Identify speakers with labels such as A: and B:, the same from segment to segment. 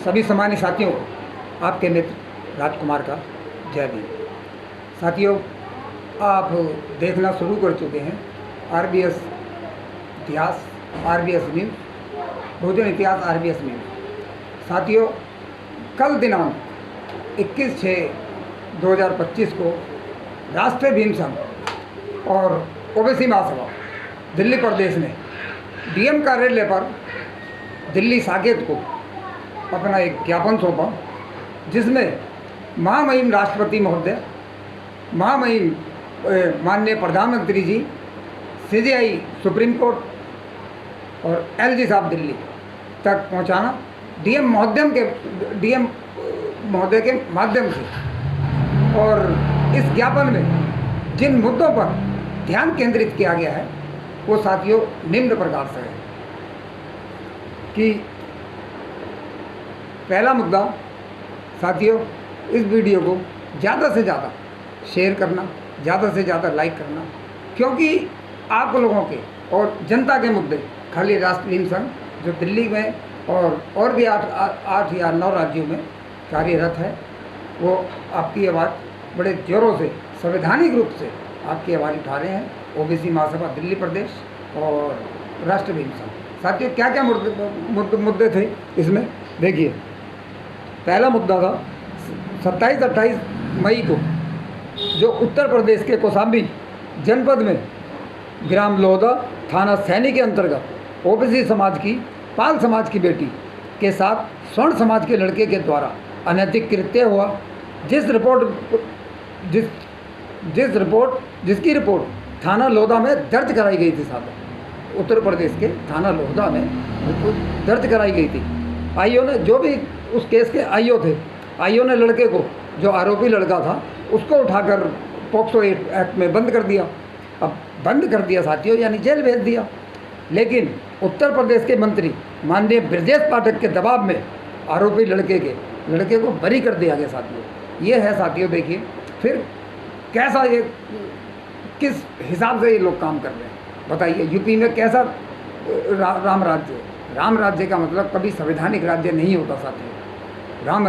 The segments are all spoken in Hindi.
A: सभी सम्मानित साथियों को आपके मित्र राजकुमार का जय भीम। साथियों, आप देखना शुरू कर चुके हैं आरबीएस इतिहास, आरबीएस न्यूज़, बहुजन इतिहास आरबीएस न्यूज़। साथियों, कल दिनांक 21/6/2025 को राष्ट्रीय भीम संघ और ओबीसी महासभा दिल्ली प्रदेश ने डीएम कार्यालय पर दिल्ली साकेत को अपना एक ज्ञापन सौंपा, जिसमें महामहिम राष्ट्रपति महोदय, महामहिम माननीय प्रधानमंत्री जी, सीजेआई सुप्रीम कोर्ट और एलजी साहब दिल्ली तक पहुंचाना डीएम महोदय के माध्यम से। और इस ज्ञापन में जिन मुद्दों पर ध्यान केंद्रित किया गया है वो साथियों निम्न प्रकार से है कि पहला मुद्दा, साथियों, इस वीडियो को ज़्यादा से ज़्यादा शेयर करना, ज़्यादा से ज़्यादा लाइक करना, क्योंकि आप लोगों के और जनता के मुद्दे खाली राष्ट्रीय भीम संघ जो दिल्ली में और भी आठ या 9 राज्यों में कार्यरत है, वो आपकी आवाज़ बड़े ज़ोरों से संवैधानिक रूप से आपकी आवाज़ उठा रहे हैं। ओबीसी महासभा दिल्ली प्रदेश और राष्ट्रीय भीम संघ। साथियों, क्या क्या मुद्दे थे इसमें, देखिए। पहला मुद्दा था 27-28 मई को जो उत्तर प्रदेश के कौशाम्बी जनपद में ग्राम लोहदा थाना सैनी के अंतर्गत ओबीसी समाज की, पाल समाज की बेटी के साथ स्वर्ण समाज के लड़के के द्वारा अनैतिक कृत्य हुआ, जिसकी रिपोर्ट थाना लोहदा में दर्ज कराई गई थी। साहब, उत्तर प्रदेश के थाना लोहदा में दर्ज कराई गई थी। आईओ ने, जो भी उस केस के आईओ थे, आईओ ने लड़के को, जो आरोपी लड़का था, उसको उठाकर पॉक्सो एक्ट में बंद कर दिया। अब बंद कर दिया साथियों, यानी जेल भेज दिया। लेकिन उत्तर प्रदेश के मंत्री माननीय ब्रजेश पाठक के दबाव में आरोपी लड़के को बरी कर दिया गया। साथियों, ये है साथियों, देखिए फिर कैसा, ये किस हिसाब से ये लोग काम कर रहे हैं, बताइए। यूपी में कैसा राम राज्य का मतलब कभी संवैधानिक राज्य नहीं होता साथियों। राम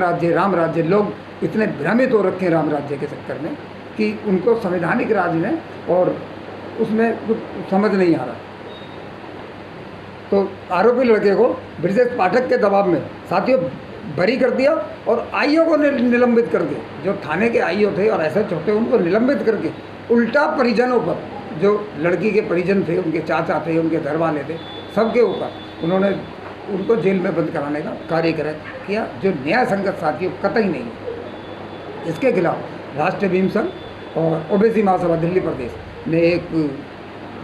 A: राज्य लोग इतने भ्रमित हो रखे हैं राम राज्य के चक्कर में कि उनको संवैधानिक राज्य में और उसमें कुछ समझ नहीं आ रहा। तो आरोपी लड़के को ब्रजेश पाठक के दबाव में साथियों बरी कर दिया और आईओ को निलंबित करके, जो थाने के आईओ थे और एसएच होते उनको निलंबित करके उल्टा परिजनों पर, जो लड़की के परिजन थे, उनके चाचा थे, उनके घर वाले थे, सबके ऊपर उन्होंने उनको जेल में बंद कराने का कार्य किया, जो न्याय संगत साथियों कतई नहीं है। इसके खिलाफ राष्ट्रीय भीम संघ और ओबीसी महासभा दिल्ली प्रदेश ने एक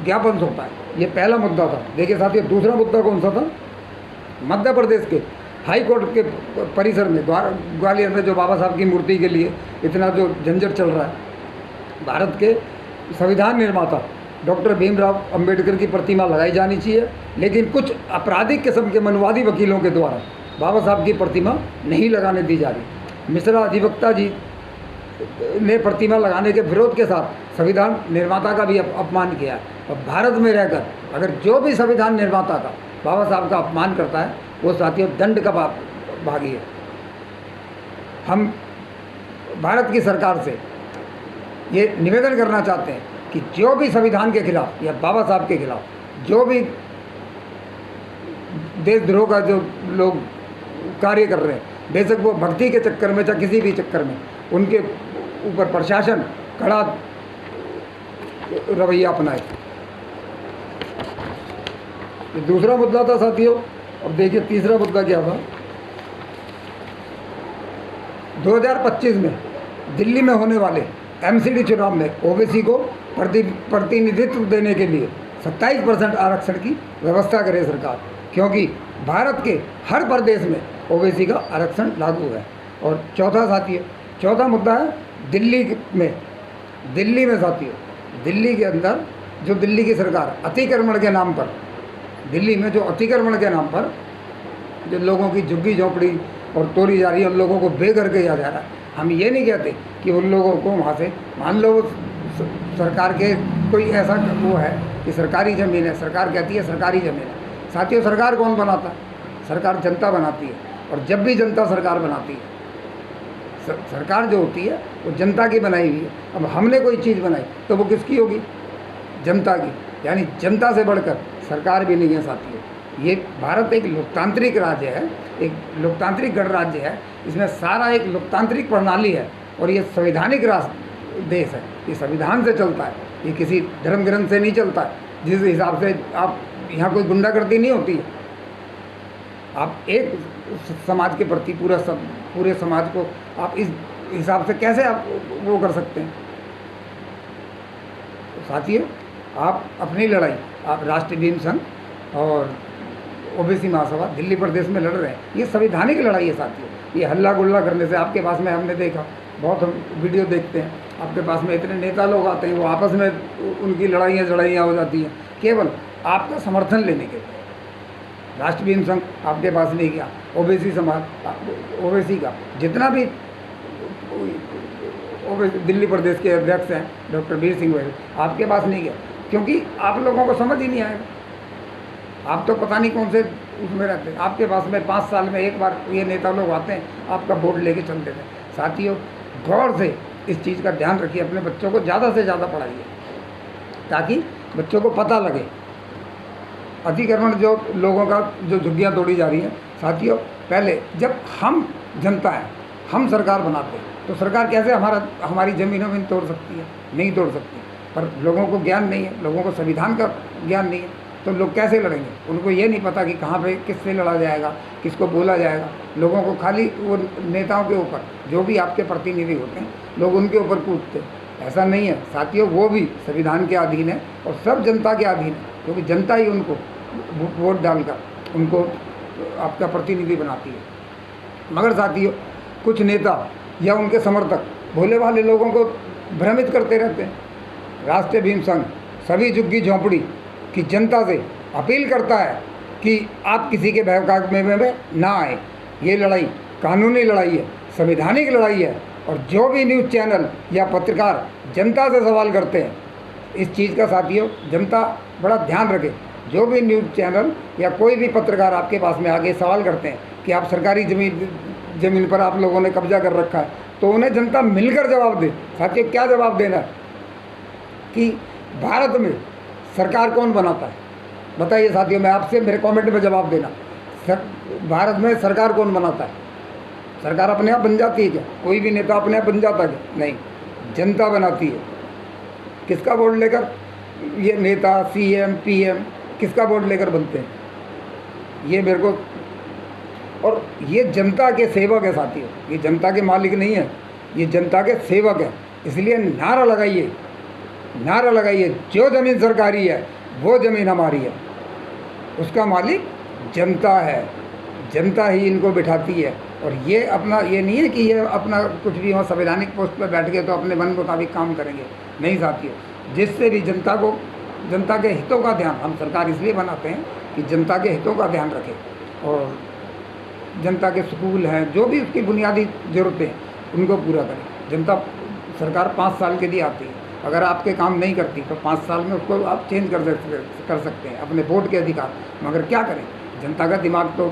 A: ज्ञापन सौंपा है। ये पहला मुद्दा था। देखिए साथियों, दूसरा मुद्दा कौन सा था? मध्य प्रदेश के हाई कोर्ट के परिसर में ग्वालियर में जो बाबा साहब की मूर्ति के लिए इतना जो झंझट चल रहा है, भारत के संविधान निर्माता डॉक्टर भीमराव अंबेडकर की प्रतिमा लगाई जानी चाहिए, लेकिन कुछ आपराधिक किस्म के मनवादी वकीलों के द्वारा बाबा साहब की प्रतिमा नहीं लगाने दी जा रही। मिश्रा अधिवक्ता जी ने प्रतिमा लगाने के विरोध के साथ संविधान निर्माता का भी अपमान किया है। और भारत में रहकर अगर जो भी संविधान निर्माता का, बाबा साहब का अपमान करता है, वो साथियों दंड का भागी है। हम भारत की सरकार से ये निवेदन करना चाहते हैं कि जो भी संविधान के खिलाफ या बाबा साहब के खिलाफ जो भी देशद्रोह का जो लोग कार्य कर रहे हैं, बेशक वो भक्ति के चक्कर में या किसी भी चक्कर में, उनके ऊपर प्रशासन कड़ा रवैया अपनाए। ये दूसरा मुद्दा था साथियों। अब देखिए तीसरा मुद्दा क्या था। 2025 में दिल्ली में होने वाले एमसीडी चुनाव में ओबीसी को प्रतिनिधित्व देने के लिए 27% आरक्षण की व्यवस्था करे सरकार, क्योंकि भारत के हर प्रदेश में ओबीसी का आरक्षण लागू है। और चौथा मुद्दा है दिल्ली में साथियों, दिल्ली के अंदर जो दिल्ली की सरकार अतिक्रमण के नाम पर, दिल्ली में जो अतिक्रमण के नाम पर जो लोगों की झुग्गी झोंपड़ी और तोड़ी जा रही है, उन लोगों को बेघर किया जा रहा है। हम ये नहीं कहते कि उन लोगों को वहाँ से, मान लो सरकार के कोई ऐसा वो है कि सरकारी ज़मीन है, सरकार कहती है सरकारी ज़मीन है। साथियों, सरकार कौन बनाता है? सरकार जनता बनाती है। और जब भी जनता सरकार बनाती है, सरकार जो होती है वो जनता की बनाई हुई है। अब हमने कोई चीज़ बनाई तो वो किसकी होगी? जनता की। यानी जनता से बढ़कर सरकार भी नहीं है साथियों। ये भारत एक लोकतांत्रिक राज्य है, एक लोकतांत्रिक गणराज्य है। इसमें सारा एक लोकतांत्रिक प्रणाली है और ये संवैधानिक राष्ट्र देश है। ये संविधान से चलता है, ये किसी धर्म ग्रंथ से नहीं चलता है। जिस हिसाब से आप यहाँ कोई गुंडागर्दी नहीं होती है। आप एक समाज के प्रति पूरे समाज को आप इस हिसाब से कैसे आप वो कर सकते हैं? तो साथियों, आप अपनी लड़ाई आप राष्ट्रीय भीम संघ और ओबीसी महासभा दिल्ली प्रदेश में लड़ रहे हैं। ये संवैधानिक लड़ाई है साथियों। ये हल्ला गुल्ला करने से आपके पास में हमने देखा, बहुत हम वीडियो देखते हैं, आपके पास में इतने नेता लोग आते हैं, वो आपस में उनकी लड़ाइयाँ हो जाती हैं केवल आपका समर्थन लेने के लिए। राष्ट्रीय भीम संघ आपके पास नहीं गया, ओबीसी समाज, ओबीसी का जितना भी दिल्ली प्रदेश के अध्यक्ष हैं डॉक्टर वीर सिंह गोयल, आपके पास नहीं गया, क्योंकि आप लोगों को समझ ही नहीं आएगा। आप तो पता नहीं कौन से उसमें रहते हैं। आपके पास में 5 साल में एक बार ये नेता लोग आते हैं, आपका वोट लेके चल देते हैं। साथियों, गौर से इस चीज़ का ध्यान रखिए, अपने बच्चों को ज़्यादा से ज़्यादा पढ़ाइए ताकि बच्चों को पता लगे। अतिक्रमण जो लोगों का जो झुग्गियाँ तोड़ी जा रही हैं साथियों, पहले जब हम जनता है, हम सरकार बनाते हैं तो सरकार कैसे हमारी ज़मीनों में तोड़ सकती है? नहीं तोड़ सकती। पर लोगों को ज्ञान नहीं है, लोगों को संविधान का ज्ञान नहीं है, तो लोग कैसे लड़ेंगे? उनको ये नहीं पता कि कहाँ पे किससे लड़ा जाएगा, किसको बोला जाएगा। लोगों को खाली वो नेताओं के ऊपर, जो भी आपके प्रतिनिधि होते हैं, लोग उनके ऊपर कूदते हैं। ऐसा नहीं है साथियों, वो भी संविधान के अधीन है और सब जनता के अधीन है, क्योंकि जनता ही उनको वोट डालकर उनको आपका प्रतिनिधि बनाती है। मगर साथियों, कुछ नेता या उनके समर्थक भोले भाले लोगों को भ्रमित करते रहते हैं। राष्ट्रीय भीम संघ सभी झुग्गी झोंपड़ी की जनता से अपील करता है कि आप किसी के बहकावे में ना आए। ये लड़ाई कानूनी लड़ाई है, संवैधानिक लड़ाई है, और जो भी न्यूज़ चैनल या पत्रकार जनता से सवाल करते हैं, इस चीज़ का साथियों जनता बड़ा ध्यान रखे। जो भी न्यूज़ चैनल या कोई भी पत्रकार आपके पास में आके सवाल करते हैं कि आप सरकारी ज़मीन पर आप लोगों ने कब्जा कर रखा है, तो उन्हें जनता मिलकर जवाब दे। साथियों, क्या जवाब देना है कि भारत में सरकार कौन बनाता है? बताइए साथियों, मैं आपसे मेरे कमेंट में जवाब देना। भारत में सरकार कौन बनाता है? सरकार अपने आप बन जाती है क्या? कोई भी नेता अपने आप बन जाता है क्या? नहीं, जनता बनाती है। किसका वोट लेकर ये नेता, सीएम, पीएम किसका वोट लेकर बनते हैं? ये मेरे को, और ये जनता के सेवक है साथियों, ये जनता के मालिक नहीं है, ये जनता के सेवक है। इसलिए नारा लगाइए, नारा लगाइए, जो ज़मीन सरकारी है वो ज़मीन हमारी है, उसका मालिक जनता है, जनता ही इनको बिठाती है। और ये अपना, ये नहीं है कि ये अपना कुछ भी हो संवैधानिक पोस्ट पर बैठ के तो अपने मन मुताबिक काम करेंगे। नहीं साथियों, जिससे भी जनता को, जनता के हितों का ध्यान, हम सरकार इसलिए बनाते हैं कि जनता के हितों का ध्यान रखें और जनता के स्कूल हैं, जो भी उसकी बुनियादी ज़रूरतें उनको पूरा करें। जनता सरकार 5 साल के लिए आती है, अगर आपके काम नहीं करती तो 5 साल में उसको आप चेंज कर सकते हैं अपने वोट के अधिकार। मगर क्या करें, जनता का दिमाग तो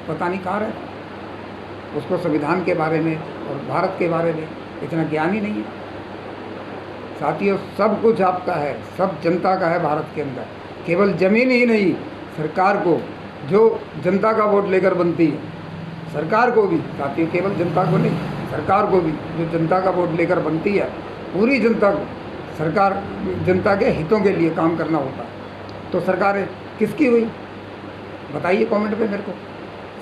A: पता नहीं कहाँ रहता, उसको संविधान के बारे में और भारत के बारे में इतना ज्ञान ही नहीं है। साथियों, सब कुछ आपका है, सब जनता का है भारत के अंदर। केवल ज़मीन ही नहीं, सरकार को जो जनता का वोट लेकर बनती है, सरकार को भी साथियों, केवल जनता को नहीं, सरकार को भी जो जनता का वोट लेकर बनती है, पूरी जनता को सरकार, जनता के हितों के लिए काम करना होता है। तो सरकार किसकी हुई? बताइए कमेंट पे मेरे को,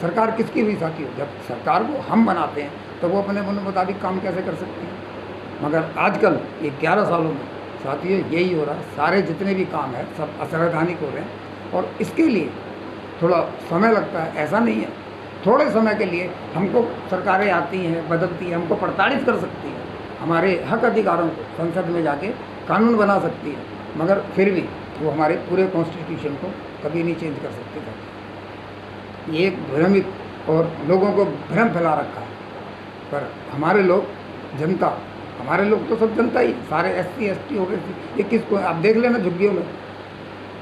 A: सरकार किसकी हुई साथियों? जब सरकार को हम बनाते हैं तो वो अपने मन मुताबिक काम कैसे कर सकते हैं? मगर आजकल ये 11 सालों में साथियों यही हो रहा है, सारे जितने भी काम हैं सब असंवैधानिक हो रहे हैं। और इसके लिए थोड़ा समय लगता है, ऐसा नहीं है, थोड़े समय के लिए हमको सरकारें आती हैं, बदलती हैं, हमको प्रताड़ित कर सकती है, हमारे हक अधिकारों को संसद में जाके कानून बना सकती है, मगर फिर भी वो हमारे पूरे कॉन्स्टिट्यूशन को कभी नहीं चेंज कर सकते थे। ये एक भ्रमित और लोगों को भ्रम फैला रखा है। पर हमारे लोग, जनता, हमारे लोग तो सब जनता ही, सारे SC ST हो गए। ये किसको, आप देख लेना झुग्गियों में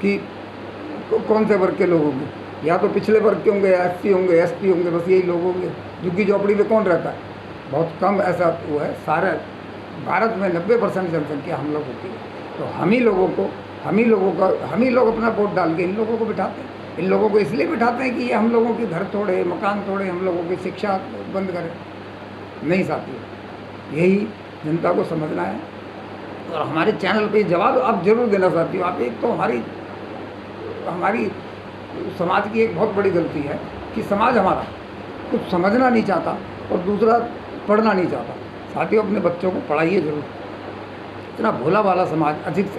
A: कि कौन से वर्ग के लोग होंगे, या तो पिछले वर्ग के होंगे, या SC होंगे, ST होंगे, बस यही लोग होंगे। झुग्गी झोपड़ी में कौन रहता है? बहुत कम ऐसा वो है। सारे भारत में 90% जनसंख्या हम लोगों की है। तो हम ही लोग अपना वोट डाल के इन लोगों को बिठाते हैं। इन लोगों को इसलिए बिठाते हैं कि ये हम लोगों के घर तोड़े, मकान तोड़े, हम लोगों की शिक्षा बंद करें। नहीं साथियों, यही जनता को समझना है। और हमारे चैनल पे जवाब आप जरूर देना साथियों। आप एक तो हमारी समाज की एक बहुत बड़ी गलती है कि समाज हमारा कुछ समझना नहीं चाहता और दूसरा पढ़ना नहीं चाहता। साथियों, अपने बच्चों को पढ़ाइए जरूर। इतना भोला भाला समाज,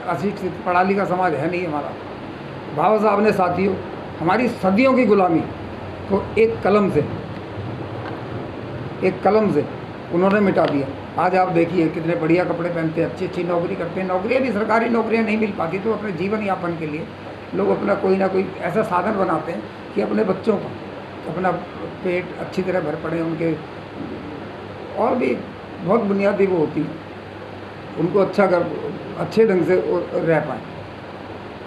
A: अशिक्षित पढ़ा लिखा समाज है नहीं हमारा। बाबा साहब ने साथियों हमारी सदियों की गुलामी को एक कलम से उन्होंने मिटा दिया। आज आप देखिए कितने बढ़िया कपड़े पहनते हैं, अच्छी अच्छी नौकरी करते हैं। नौकरियाँ भी, सरकारी नौकरियाँ नहीं मिल पाती तो अपने जीवन यापन के लिए लोग अपना कोई ना कोई ऐसा साधन बनाते हैं कि अपने बच्चों का अपना पेट अच्छी तरह भर पड़े, उनके और भी बहुत बुनियादी वो होती है, उनको अच्छे ढंग से रह पाएँ।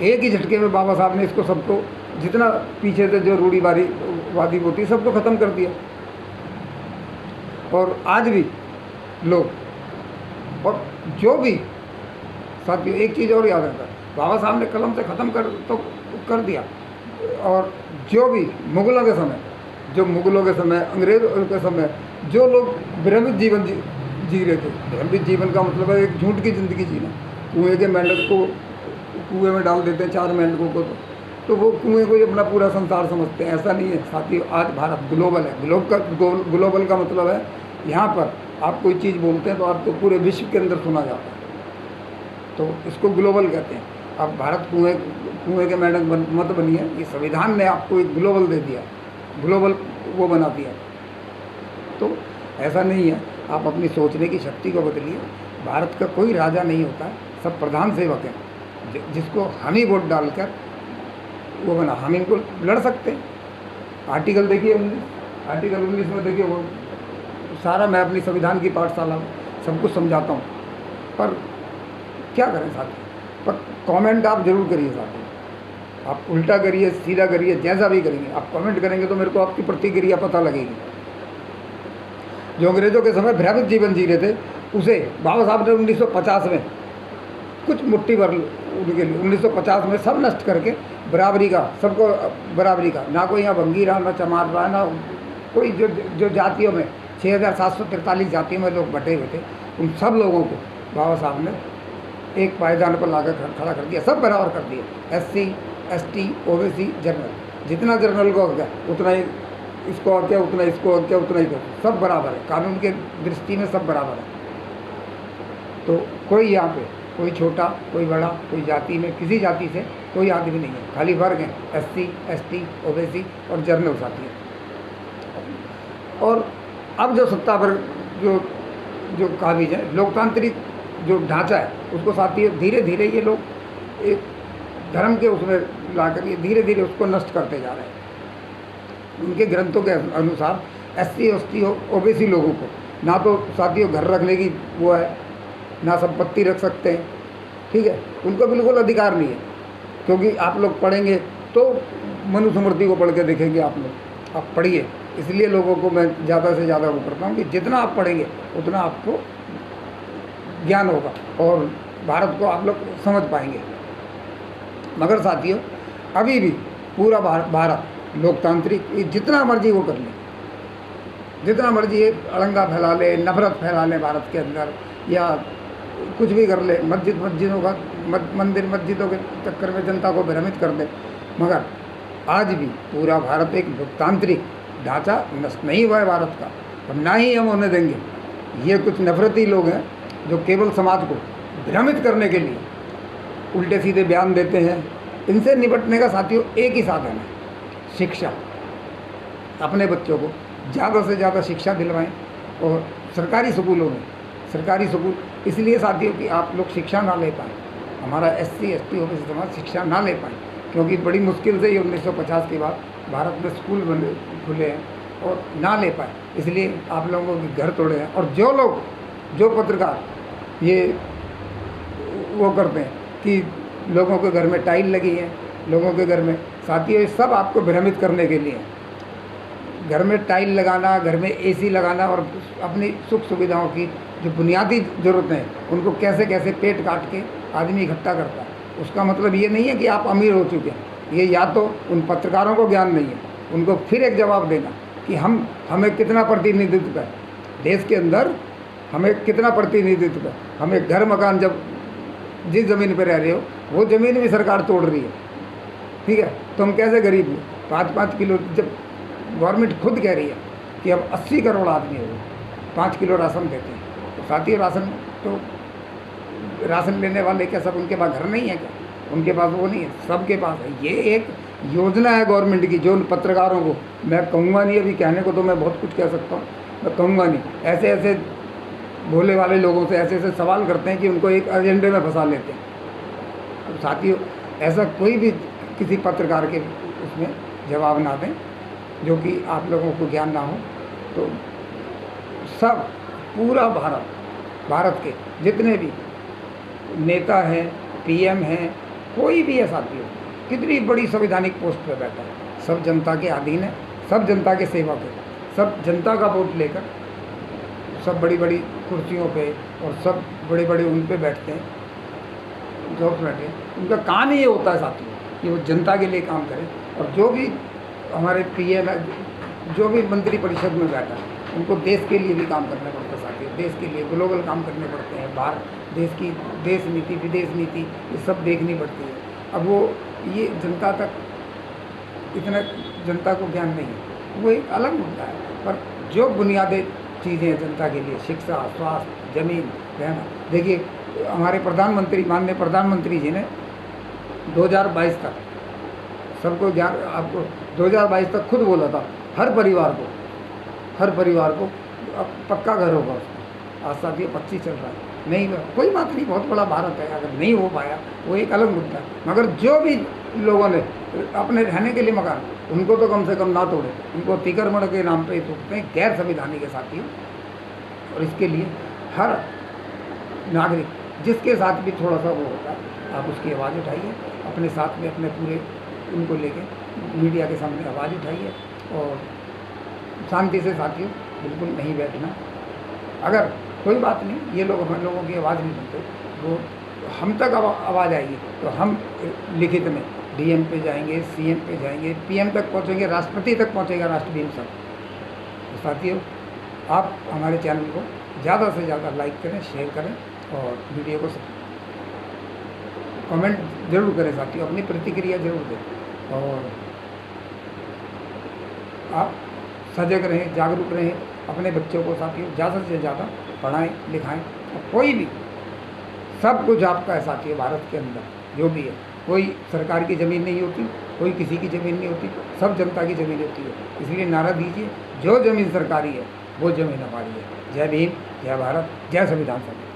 A: एक ही झटके में बाबा साहब ने इसको सबको, जितना पीछे से जो रूढ़िवादी होती सबको ख़त्म कर दिया। और आज भी लोग, और जो भी साथियों एक चीज़ और याद रखता है, बाबा साहब ने कलम से ख़त्म कर दिया। और जो भी मुग़लों के समय, अंग्रेज़ों के समय जो लोग भ्रमित जीवन जी रहे थे। भ्रमित जीवन का मतलब है एक झूठ की ज़िंदगी जीना। कुएँ के मेंढक को कुएँ में डाल देते हैं, 4 मेंढकों को, तो वो कुएँ को ही अपना पूरा संसार समझते हैं। ऐसा नहीं है साथियों। आज भारत ग्लोबल है। ग्लोबल का मतलब है यहाँ पर आप कोई चीज़ बोलते हैं तो आपको पूरे विश्व के अंदर सुना जाता है, तो इसको ग्लोबल कहते हैं। अब भारत कुएँ के मेंढक मत बनिए। ये संविधान ने आपको एक ग्लोबल दे दिया, ग्लोबल वो बना दिया। तो ऐसा नहीं है, आप अपनी सोचने की शक्ति को बदलिए। भारत का कोई राजा नहीं होता है, सब प्रधान सेवक हैं जिसको हम ही वोट डालकर वो बना। हम इनको लड़ सकते हैं। आर्टिकल देखिए 19 में देखिए, वो सारा मैं अपनी संविधान की पाठशाला में सब कुछ समझाता हूँ। पर क्या करें साथियों, पर कमेंट आप जरूर करिए साथियों। आप उल्टा करिए, सीधा करिए, जैसा भी करेंगे, आप कमेंट करेंगे तो मेरे को आपकी प्रतिक्रिया पता लगेगी। जो अंग्रेज़ों के समय भ्रमित जीवन जी रहे थे, उसे बाबा साहब ने 1950 में कुछ मुट्ठी भर उनके लिए 1950 में सब नष्ट करके बराबरी का, सबको बराबरी का, ना कोई यहाँ भंगी रहा, ना चमार रहा, ना कोई जो जातियों में 6743 जातियों में लोग बटे हुए थे, उन सब लोगों को बाबा साहब ने एक पायदान पर लाकर खड़ा कर दिया, सब बराबर कर दिया। SC ST OBC जनरल, जितना जनरल को हो गया उतना ही इसको हो गया, उतना इसको हो गया, उतना ही को, सब बराबर है। कानून के दृष्टि में सब बराबर है। तो कोई यहाँ पे कोई छोटा, कोई बड़ा, कोई जाति में किसी जाति से कोई आदमी नहीं है, खाली वर्ग हैं SC ST OBC और जनरल साथी। और अब जो सत्ता पर जो काबिज है, लोकतांत्रिक जो ढांचा है, उसको साथी धीरे धीरे ये लोग एक धर्म के उसमें लाकर ये धीरे धीरे उसको नष्ट करते जा रहे हैं। उनके ग्रंथों के अनुसार SC ST OBC लोगों को ना तो साथियों घर रखने की वो है, ना संपत्ति रख सकते हैं, ठीक है, उनको बिल्कुल अधिकार नहीं है। क्योंकि आप लोग पढ़ेंगे तो मनुस्मृति को पढ़ के देखेंगे आप लोग, आप पढ़िए। इसलिए लोगों को मैं ज़्यादा से ज़्यादा वो करता हूँ कि जितना आप पढ़ेंगे उतना आपको ज्ञान होगा और भारत को आप लोग समझ पाएंगे। मगर साथियों, अभी भी पूरा भारत लोकतांत्रिक, जितना मर्जी वो कर ले, जितना मर्जी एक अड़ंगा फैला ले, नफरत फैला ले भारत के अंदर, या कुछ भी कर ले, मंदिर मस्जिदों के चक्कर में जनता को भ्रमित कर दे, मगर आज भी पूरा भारत एक लोकतांत्रिक ढांचा नष्ट नहीं हुआ है भारत का, और ना ही हम होने देंगे। ये कुछ नफरती लोग हैं जो केवल समाज को भ्रमित करने के लिए उल्टे सीधे बयान देते हैं। इनसे निपटने का साथियों एक ही साधन है, शिक्षा। अपने बच्चों को ज़्यादा से ज़्यादा शिक्षा दिलवाएं। और सरकारी स्कूलों में, सरकारी स्कूल इसलिए साथियों कि आप लोग शिक्षा ना ले पाएँ, हमारा SC ST OBC समाज शिक्षा ना ले पाएँ, क्योंकि बड़ी मुश्किल से ही 1950 के बाद भारत में स्कूल खुले हैं और ना ले पाए, इसलिए आप लोगों के घर तोड़े हैं। और जो पत्रकार ये वो करते हैं कि लोगों के घर में टाइल लगी है, लोगों के घर में। साथियों, ये सब आपको भ्रमित करने के लिए है। घर में टाइल लगाना, घर में एसी लगाना और अपनी सुख सुविधाओं की जो बुनियादी ज़रूरतें हैं उनको कैसे कैसे पेट काट के आदमी इकट्ठा करता है। उसका मतलब ये नहीं है कि आप अमीर हो चुके हैं। ये या तो उन पत्रकारों को ज्ञान नहीं है, उनको फिर एक जवाब देना कि हमें कितना प्रतिनिधित्व है देश के अंदर, हमें कितना प्रतिनिधित्व है। हमें घर मकान, जब जिस ज़मीन पर रह रहे हो वो ज़मीन भी सरकार तोड़ रही है, ठीक है, तो हम कैसे गरीब हैं? 5-5 किलो, जब गवर्नमेंट खुद कह रही है कि अब 80 करोड़ आदमी हो 5 किलो राशन देते हैं, तो साथियों राशन लेने वाले क्या सब उनके पास घर नहीं है क्या? उनके पास वो नहीं है, सबके पास है। ये एक योजना है गवर्नमेंट की, जो उन पत्रकारों को, मैं कहूँगा नहीं, अभी कहने को तो मैं बहुत कुछ कह सकता हूँ, मैं कहूँगा नहीं, ऐसे ऐसे भोले वाले लोगों से ऐसे ऐसे सवाल करते हैं कि उनको एक एजेंडे में फंसा लेते हैं। अब साथियों, ऐसा कोई भी किसी पत्रकार के उसमें जवाब ना दें जो कि आप लोगों को ज्ञान ना हो। तो सब पूरा भारत के जितने भी नेता हैं, पीएम हैं, कोई भी है साथियों, कितनी बड़ी संवैधानिक पोस्ट पर बैठा है, सब जनता के अधीन है, सब जनता के सेवक है, सब जनता का वोट लेकर सब बड़ी बड़ी कुर्सियों पे और सब बड़े बड़े उन पे बैठते हैं, जो बैठे उनका काम ही ये होता है साथियों कि वो जनता के लिए काम करें। और जो भी हमारे पीएम है, जो भी मंत्री परिषद में बैठा है, उनको देश के लिए भी काम करना पड़ता है साथियों, देश के लिए ग्लोबल काम करने पड़ते हैं, बाहर देश नीति, विदेश नीति, ये सब देखनी पड़ती है। अब वो ये जनता तक इतना जनता को ज्ञान नहीं है, वो एक अलग मुद्दा है। पर जो बुनियादी चीज़ें हैं जनता के लिए, शिक्षा, स्वास्थ्य, ज़मीन, रहना, देखिए हमारे प्रधानमंत्री, माननीय प्रधानमंत्री जी ने 2022 तक सबको ज्ञान, आपको 2022 तक खुद बोला था हर परिवार को अब पक्का घर होगा उसका। आज साथियों 25 चल रहा है, नहीं कोई बात नहीं, बहुत बड़ा भारत है, अगर नहीं हो पाया वो एक अलग मुद्दा है। मगर जो भी लोगों ने अपने रहने के लिए मकान, उनको तो कम से कम ना तोड़े, उनको अतिक्रमण के नाम पे तोड़ते हैं, गैर संवैधानिक के साथियों। और इसके लिए हर नागरिक जिसके साथ भी थोड़ा सा वो होता है, आप उसकी आवाज़ उठाइए, अपने साथ में अपने पूरे उनको लेके मीडिया के सामने आवाज़ उठाइए और शांति से साथियों बिल्कुल नहीं बैठना। अगर कोई बात नहीं, ये लोग हम लोगों की आवाज़ नहीं सुनते, वो हम तक आवाज़ आएगी तो हम लिखित में डीएम पे जाएंगे, सीएम पे जाएंगे, पीएम तक पहुंचेंगे, राष्ट्रपति तक पहुंचेगा राष्ट्रपति सब। तो साथियों, आप हमारे चैनल को ज़्यादा से ज़्यादा लाइक करें, शेयर करें और वीडियो को कमेंट ज़रूर करें साथियों, अपनी प्रतिक्रिया ज़रूर दें। और आप सजग रहें, जागरूक रहें, अपने बच्चों को साथियों ज़्यादा से ज़्यादा पढ़ाएं, लिखाएं। और कोई भी, सब कुछ आपका है साथियों, भारत के अंदर जो भी है, कोई सरकार की ज़मीन नहीं होती, कोई किसी की ज़मीन नहीं होती, सब जनता की ज़मीन होती है। इसलिए नारा दीजिए, जो ज़मीन सरकारी है वो ज़मीन हमारी है। जय भीम, जय भारत, जय संविधान सभा।